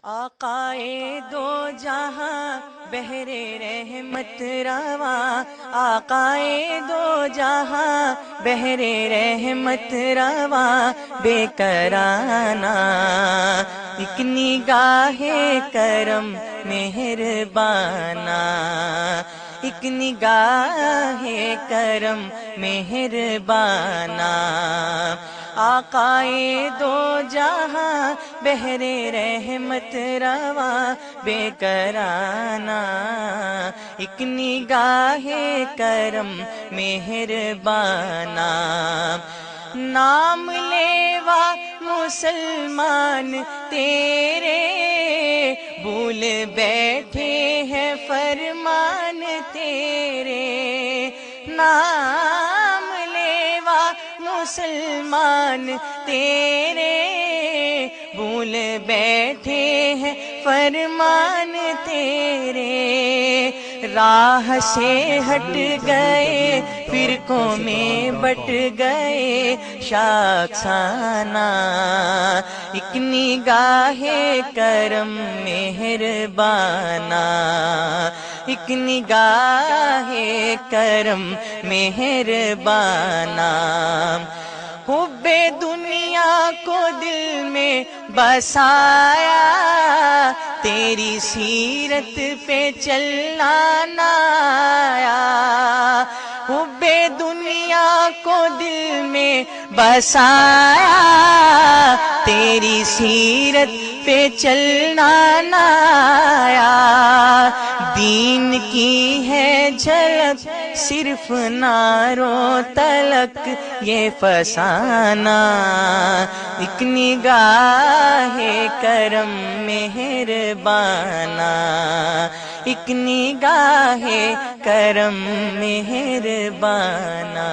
آقائے دو جہاں بہرے رحمت رواں، آقائے دو جہاں بہرے رحمت رواں، بے کرانہ ایک نگاہ کرم مہربانہ، ایک نگاہ کرم مہربانہ، آقائے دو جہاں بہرے رحمت رواں، بے کرانہ ایک نگاہ کرم مہربانہ، نام لیوا مسلمان تیرے بھول بیٹھے ہیں فرمان تیرے، نام لیوا مسلمان تیرے بھول بیٹھے ہیں فرمان تیرے، راہ سے ہٹ گئے فرقوں میں بٹ گئے شاخسانہ، ایک نگاہ کرم مہربانہ، ایک نگاہ کرم مہربانہ، حب دنیا کو دل میں بسایا، تیری سیرت پہ چلنا نہ آیا، حب دنیا کو دل میں بسایا، تیری سیرت پہ چلنا نہ آیا، دین کی ہے جھلک صرف ناروں تلک یہ فسانہ، ایک نگاہ کرم مہربانہ، ایک نگاہ کرم مہربانہ۔